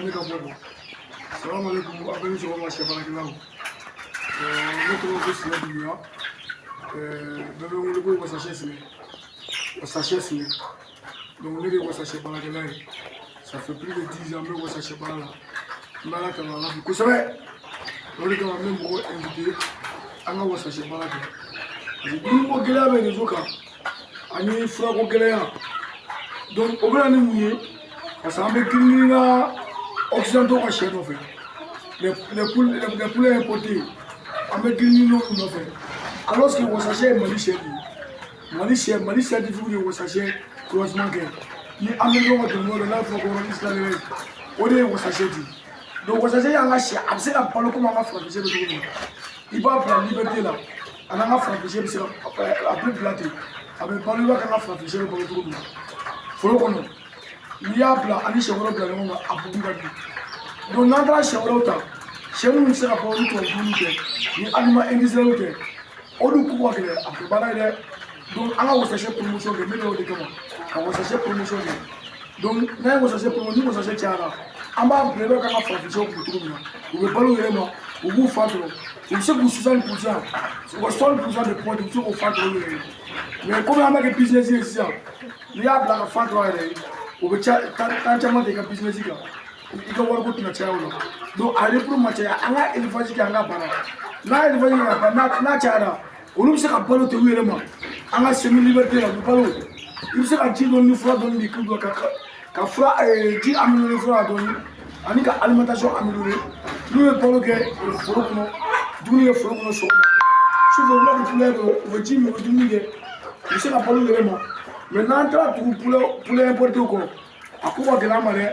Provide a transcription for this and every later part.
ne ka bɔ salamu alaikum a bɛ ni sɔgɔma sɛ baarakɛlaw ne tɔgɔ ko Sinɛ Dunbiya bɛɛ bɛ wele ko Wasasɛ Sinɛ donc ne de ye Wasasɛ baarakɛla ye ça fait plus de 10 ans n bɛ Wasasɛ baara la n bɛ Ala tanu Ala bi kosɛbɛ o de kama n bɛ mɔgɔw invité an ka Wasasɛ baara kɛ parce que dumuniko gɛlɛya bɛ réseau kan ani furako gɛlɛya donc o bɛ na ni mun ye parce que an bɛ girin ka occidentaux ka sɛ nɔfɛ les poulets importés an bɛ girin n'olu nɔfɛ alors que Wasasɛ ye Mali sɛ de ye Mali scientifique de Wasasɛ croisement kɛ ni an bɛ ɲɔgɔn tɛmɛ ɲɔgɔn n'a fɔ ko israélien o de ye Wasasɛ di donc Wasasɛ y'an ka sɛ a bɛ se ka balo komi an ka farafinsɛ bɛ cogo min na i b'a bila liberté la a n'an ka farafinsɛ bɛ se ka a bɛ bila ten a bɛ balo i b'a kɛ an ka farafinsɛ bɛ balo cogo min na foro kɔnɔ n'i y'a bila ani sɛ wɛrɛw bila ɲɔgɔn kan a bugun ka di donc n'an taara sɛ wɛrɛw ta sɛ minnu bɛ se ka bɔ ni tubabu dumuni tɛ ni aliment industriel tɛ olu ko ka gɛlɛn a tɛ baara ye dɛ donc an ka Wasasɛ promotion kɛ ne bɛ o de kama ka Wasasɛ promotion kɛ donc n'an ye Wasasɛ promotion ni Wasasɛ cayara an b'a bila i b'a k'an ka farafinsɛw kun cogo min na u bɛ balo u yɛrɛ ma u b'u fa dɔrɔn u bɛ se k'u 60% u ka 60% de pointe u bɛ se k'o fa dɔrɔn u yɛrɛ ye mais komi an bɛ kɛ business ye sisan n'i y'a bila ka fa dɔrɔn a yɛrɛ ye o bɛ temps caman kɛ i ka business kan i ka wariko tɛna caya o la donc a repro ma caya an ka élevage kɛ an ka baara n'a élevage kɛ ka ban n'a cayara olu bɛ se ka balo ten u yɛrɛ ma an ka semi liberté la u bɛ balo i bɛ se ka ji dɔɔni ni fura dɔɔni de k'u dɔ ka fura ji améliorer fura dɔɔni ani ka alimentation améliorer n'u ye balo kɛ foro kɔnɔ dumuni kɛ foro kɔnɔ sɔgɔma sufɛ u bɛ poulet dɔn u bɛ ji min u bɛ dumuni kɛ u bɛ se ka balo u yɛrɛ ma mais n'an taara tugu poulet importé kɔ a ko ka gɛlɛn an ma dɛ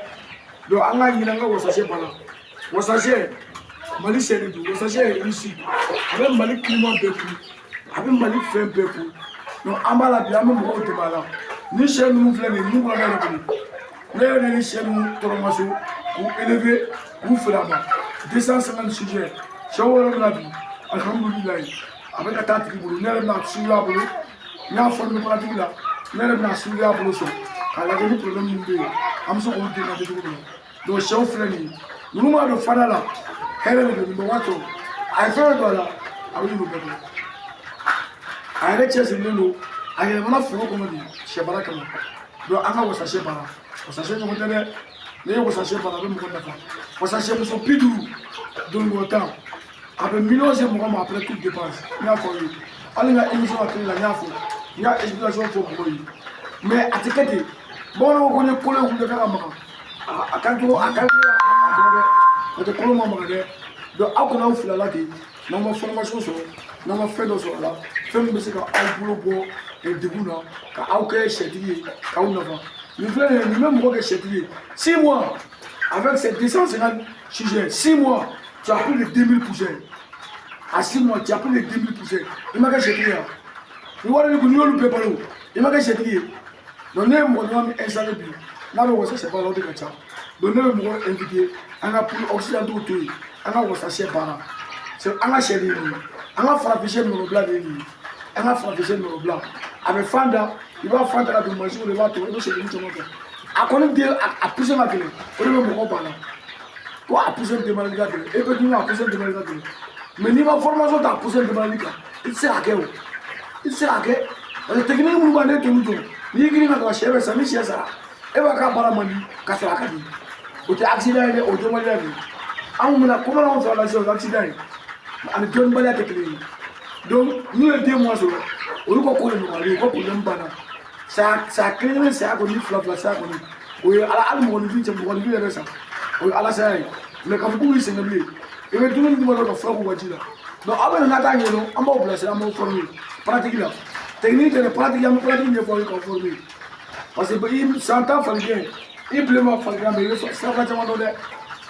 donc an ka ɲinɛ an ka Wasasɛ bana Wasasɛ Mali sɛ de don Wasasɛ ye Russie a bɛ Mali climat bɛɛ kun a bɛ Mali fɛn bɛɛ kun donc an b'a la bi an bɛ mɔgɔw dɛmɛ a la ni sɛ ninnu filɛ nin ye mun kɔnɔ ne yɛrɛ bolo ne yɛrɛ ni sɛ ninnu tɔrɔma so k'u élever k'u feere a ma 250 sujets sɛ wɔɔrɔ bɛ na bi alhamdulilayi a bɛ ka taa tigi bolo ne yɛrɛ bɛna suivre a bolo n y'a formé pratique la ne yɛrɛ bɛna suivre a bolo sɔn k'a lajɛ ni problème min bɛ yen an bɛ se k'olu dégager cogo min na donc sɛw filɛ nin ye ninnu b'a dɔn fana la hɛrɛ de don nin bɛ waati sɔrɔ a ye fɛn dɔ a la a bɛ nin bɛɛ dɔn a yɛrɛ cɛsirilen don a yɛlɛmana foro kɔnɔ de sɛ baara kama donc an ka Wasasɛ baara Wasasɛ ɲɔgɔn tɛ dɛ n'i ye Wasasɛ baara a bɛ mɔgɔ nafa Wasasɛ muso 50 don tan a bɛ miliyɔn se mɔgɔ ma après toute dépense n y'a fɔ aw ye hali n ka émission la télé la n y'a fɔ n y'a explication fɔ mɔgɔw ye mais a tɛ kɛ ten bamananw ko ni kolo in kun tɛ kɛ ka maga a kan cogo a kan dɛ o tɛ kolo ma maga dɛ donc aw kana aw filala ten n'aw ma formation sɔrɔ n'aw ma fɛn dɔ sɔrɔ a la fɛn min bɛ se ka aw bolo bɔ degun na ka aw kɛ sɛtigi ye k'aw nafa nin filɛ nin ye nin bɛ mɔgɔ kɛ sɛtigi ye 6 mois avec ces 250 sujets 6 mois tu as plus de 2000 poussins à 6 mois tu as plus de 2000 poussins i ma kɛ sɛtigi ye ni wari min kun n'i y'olu bɛɛ balo i ma kɛ sɛtigi ye donc ne ye mɔgɔ ɲɔgɔn min installé bi n'a bɛ Wasasɛ baara o de ka ca donc ne bɛ mɔgɔw invité an ka pour occidentaux to yen an ka Wasasɛ baara c'est an ka sɛ de ye nin ye an ka farafinsɛ nɔrɔbila de ye nin ye an ka farafinsɛ nɔrɔbila a bɛ fan da i b'a fan ta ka don mansin kɔnɔ i b'a to i bɛ sɛdennin caman kɛ a kɔni den a poussé ka gɛlɛn o de bɛ mɔgɔw banna ko a poussé démarrali ka gɛlɛn e bɛ dun a poussé démarrali ka gɛlɛn mais n'i ma formation ta a poussé démarrali kan i tɛ se k'a kɛ o i tɛ se k'a kɛ parce que technique minnu b'an ne t'olu dɔn n'i girin ka taga sɛ bɛ san ni sɛ sara e b'a k'a baara man di ka sɔrɔ a ka di o tɛ accident ye dɛ o dɔnbaliya de ye anw bɛna komi anw sɔrɔ la sisan o accident ye ani dɔnnibaliya tɛ kelen ye donc n'u ye 2 mois sɔrɔ olu ka ko de nɔgɔyalen u ka problème banna saya kelen kelen saya kɔni fila fila saya kɔni o ye ala hali mɔgɔninfin cɛ mɔgɔninfin yɛrɛ san o ye ala saya ye mais k'a fɔ k'u b'i sɛgɛn bilen i bɛ dumuni d'u ma dɔrɔn ka fura k'u ka ji la donc aw bɛ na taa ɲɛ dɔn an b'aw bilasira an b'aw former pratique la technique tɛ dɛ pratique an bɛ pratique ɲɛfɔ aw ye k'aw former parce que san tan falikɛ i bilen ma falikɛ mais i bɛ sirafara caman dɔn dɛ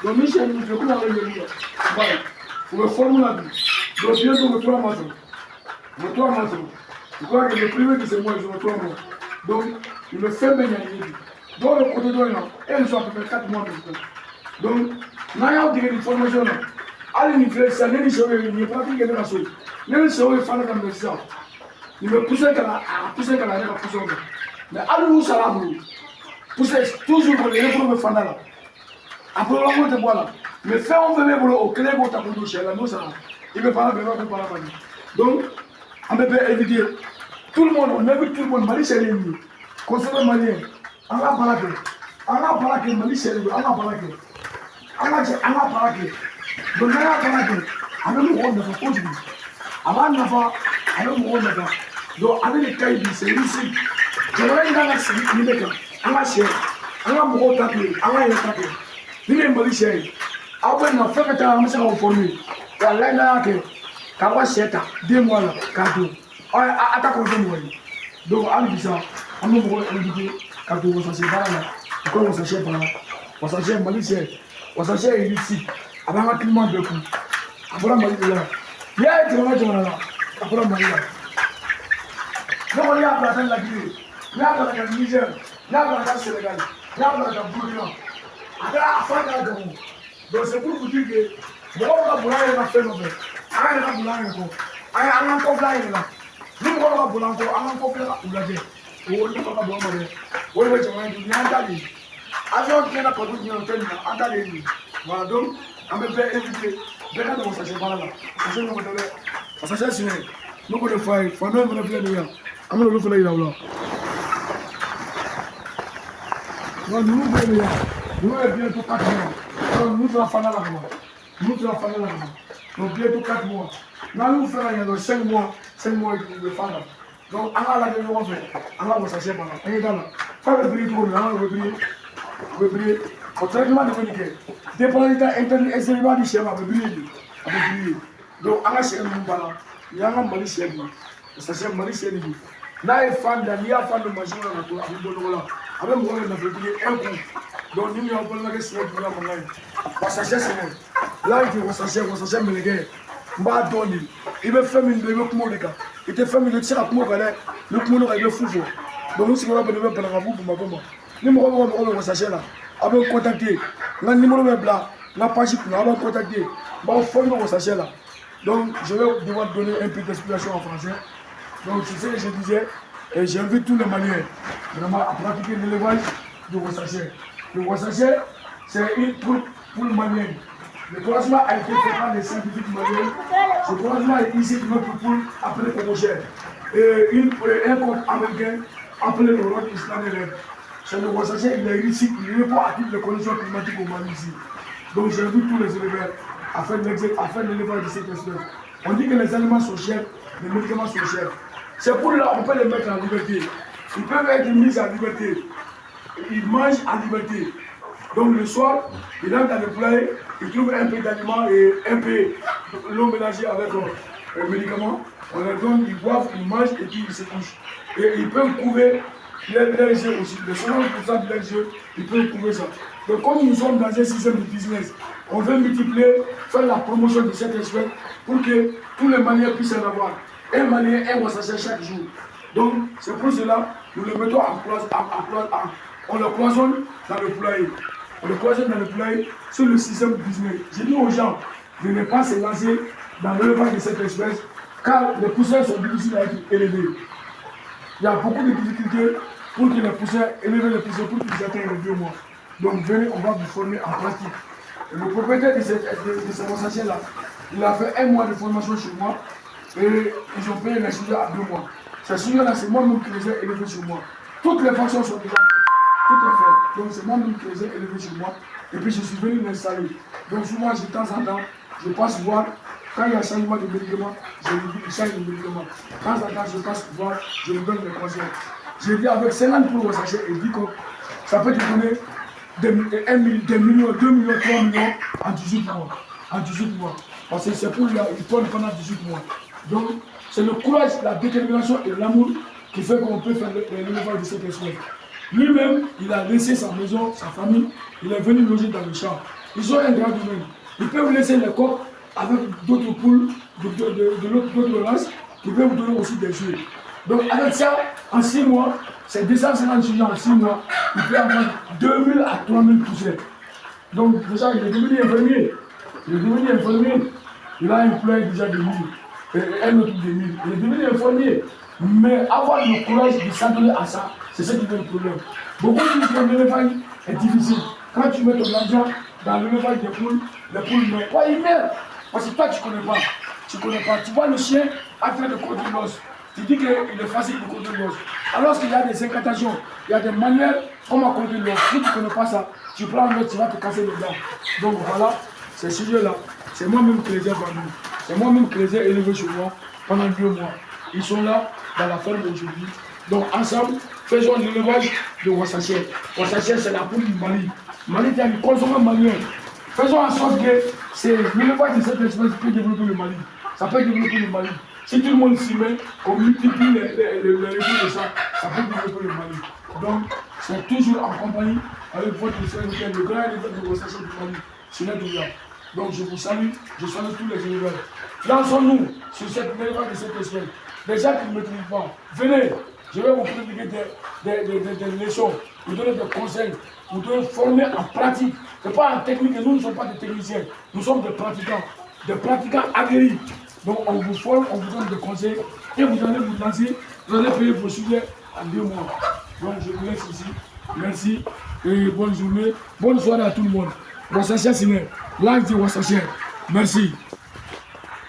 donc ni sɛ ninnu filɛ komi an bɛ ɲɛ min na bari u bɛ forme la bi donc bientôt u bɛ 3 mois sɔrɔ u bɛ 3 mois sɔrɔ je crois que le premier qui se mois ils ont 3 mois donc u bɛ fɛn bɛɛ ɲɛɲini bi dɔw bɛ côté dɔ in na et ils sont à peu près 4 mois maintenant donc n'an y'aw dege nin formation na hali nin filɛ sisan ne ni sɛw ye nin ye pratique kɛ ne ka so ne ni sɛw ye fan ka minɛ sisan nin bɛ pousser ka na a pousser ka na ne ka pousser kɛ. Mais à nous, ça va vous. Toujours pour les réformes de Fandala. Après, on va te voir là. Mais faire on veut même au clé pour ta bouche, là, nous, ça. Il veut pas la parler. Donc, on peut éviter. Tout le monde, on a vu tout le monde, Mali, c'est l'ennemi. Concernant Malien, on va parler. Mali, c'est l'ennemi. On va parler. Donc, on va parler. Avec le rôle de la police. Avant de faire, avec le rôle de la. Donc, avec les caïds, c'est ici. J'aimerais dire à la série, on va chercher. On va me taper. On va y taper. Ni les Mali, c'est. Après, on a fait que tu as commencé à former. Et là, il y a que. Quand on va chercher, 2 mois là, 4 jours. Attaque au monde. Donc, on dit ça. On va me dire quand on va chercher par là. Quand on cherche par là. On cherche Mali, c'est. On cherche ici. Avant un climat de coup. Après, Mali, là. Il y a un climat là. Après, Mali, là. Donc, on y a la Guinée. Il y a la Niger. Il y a la Sénégal. Il y a la Burkina. Donc c'est pour vous dire que bon, on va vouloir faire nos faits. On va vouloir encore. On va encore là. Nous on va vouloir encore. On va encore là. On va dire. On va pas vouloir mal. On va dire on va aller. Avion qui est là pour nous dire on va aller. Voilà donc on va faire éviter. Bien qu'on s'achète pas là. Parce que nous on s'achète sur nous on va faire nous on va faire nous. On va le faire là là. Nous voulons nous avons bientôt 4 mois. Donc, nous allons faire là-bas. Donc, bientôt 4 mois. Nous faisons 5 mois. 5 mois de faire là. Donc, on va la faire. On va s'acheter par là. On est là. Quand le prix tourne, on va briller. Au traitement de communiquer. Dépendant de l'Internet, extrêmement du schéma, on va briller. Donc, on va chercher un peu là. Il y a un Mali chez nous. Ça c'est Mali chez nous. Là, il y a fan de machine là. Avec moi, on a fait un coup. Donc, nous avons fait un signé pour la monnaie. On s'achète ce monde. Là, il faut s'achète, mais les gars, on va donner. Il veut faire une de l'autre les gars. Il te fait une de tir à moi, l'autre monde est fou. Donc, nous, si on va venir pour la rabou pour ma maman. Nous, on va s'acheter là. On va contacter. Le numéro est blanc. La page, on va contacter. On va faire un s'acheter là. Donc, je vais devoir donner un peu d'explication en français. Donc, c'est ce que je disais. Et j'invite tous les Maliens vraiment à pratiquer l'élevage du Wassachet. Le Wassachet, c'est une troupe pour le Malien. Le croisement a été fait par les scientifiques maliens. Ce croisement est ici pour notre poule appelé Pomogène. Et un compte américain appelé le Rhode Island. C'est le Wassachet, il est ici, il répond à toutes les conditions climatiques au Mali ici. Donc j'invite tous les éleveurs à faire l'élevage de cette espèce. On dit que les aliments sont chers, les médicaments sont chers. C'est pour là on peut les mettre en liberté. Ils peuvent être mis en liberté. Ils mangent en liberté. Donc le soir, ils rentrent dans le poulailler, ils trouvent un peu d'aliments et un peu l'eau mélangée avec les médicaments. On leur donne, ils boivent, ils mangent et puis ils se couchent. Et ils peuvent couver leurs yeux aussi. Le 60% de leurs yeux, ils peuvent couver ça. Donc comme nous sommes dans un système de business, on veut multiplier, faire la promotion de cette espèce pour que tous les Maliens puissent en avoir. Un Malien, un Wassachet chaque jour. Donc, c'est pour cela nous le mettons on le cloisonne dans le poulailler. On le cloisonne dans le poulailler sur le système business. J'ai dit aux gens de ne pas se lancer dans l'élevage de cette espèce car les poussins sont difficiles à être élevés. Il y a beaucoup de difficultés pour que les poussins élèvent les poussins pour qu'ils atteignent les 2 mois. Donc, venez, on va vous former en pratique. Et le propriétaire de ce Wassachet-là, il a fait 1 mois de formation chez moi. Et ils ont payé les sujets à 2 mois. Ces sujets-là, c'est moi-même qui les ai élevés sur moi. Toutes les fonctions sont déjà faites. Tout est fait. Donc c'est moi-même qui les ai élevés sur moi. Et puis je suis venu m'installer. Donc souvent, de temps en temps, je passe voir. Quand il y a changement de médicaments, je lui dis qu'il change de médicament. De temps en temps, je passe voir, je lui donne des conseils. J'ai dit avec 50 pour le sachet et 10 coques, ça peut te donner des millions, 2 millions, 3 millions en 18 mois. En 18 mois. Parce que c'est pour lui, il tourne pendant 18 mois. Donc, c'est le courage, la détermination et l'amour qui fait qu'on peut faire l'élevage de cette espèce. Lui-même, il a laissé sa maison, sa famille, il est venu loger dans le champ. Ils ont un grand domaine. Ils peuvent laisser les coques avec d'autres poules, d'autres races, qui peuvent donner aussi des œufs. Donc, avec ça, en 6 mois, c'est 250 sujets en 6 mois, il peut avoir 2000 à 3000 poussées. Donc, déjà, il est devenu infirmier. Il a un poulailler déjà de 1000. Et un autre de 1000. Il est devenu infirmier. Mais avoir le courage de s'adonner à ça, c'est ce qui fait le problème. Beaucoup disent que l'élevage est difficile. Quand tu mets ton argent, dans l'élevage des poules, les poules meurent. Ouais, ils meurent. Parce que toi, tu ne connais pas. Tu connais pas. Tu vois le chien en train de conduire l'os. Tu dis qu'il est facile de conduire l'os. Alors qu'il y a des incantations, il y a des manières comment conduire l'os. Si tu ne connais pas ça, tu prends un autre, tu vas te casser les dents. Donc voilà, ces sujets-là, c'est moi-même qui les ai vendus. C'est moi-même qui les ai élevés chez moi pendant 2 mois. Ils sont là dans la ferme aujourd'hui. Donc ensemble, faisons l'élevage de Wassacher. Wassacher, c'est la poule du Mali. Mali, c'est le consommant malien. Faisons en sorte que c'est l'élevage de cette espèce peut développer le Mali. Ça peut développer le Mali. Si tout le monde s'y met, qu'on multiplie les régions de ça, ça peut développer le Mali. Donc, c'est toujours en compagnie avec votre serviteur, le grand éleveur de Wassacher du Mali, Sinet Douya. Donc, je vous salue, je salue tous les éleveurs. Lançons-nous sur cette élevage de cette espèce. Les gens qui ne maîtrisent pas, venez, je vais vous prédiquer des leçons, vous donner des conseils, vous donner former en pratique. Ce n'est pas en technique, nous ne sommes pas des techniciens, nous sommes des pratiquants aguerris. Donc on vous forme, on vous donne des conseils et vous allez vous lancer, vous allez payer vos sujets en 2 mois. Donc je vous laisse ici. Merci et bonne journée, bonne soirée à tout le monde. Wassacher Sinet, l'âge de Wassacher. Merci.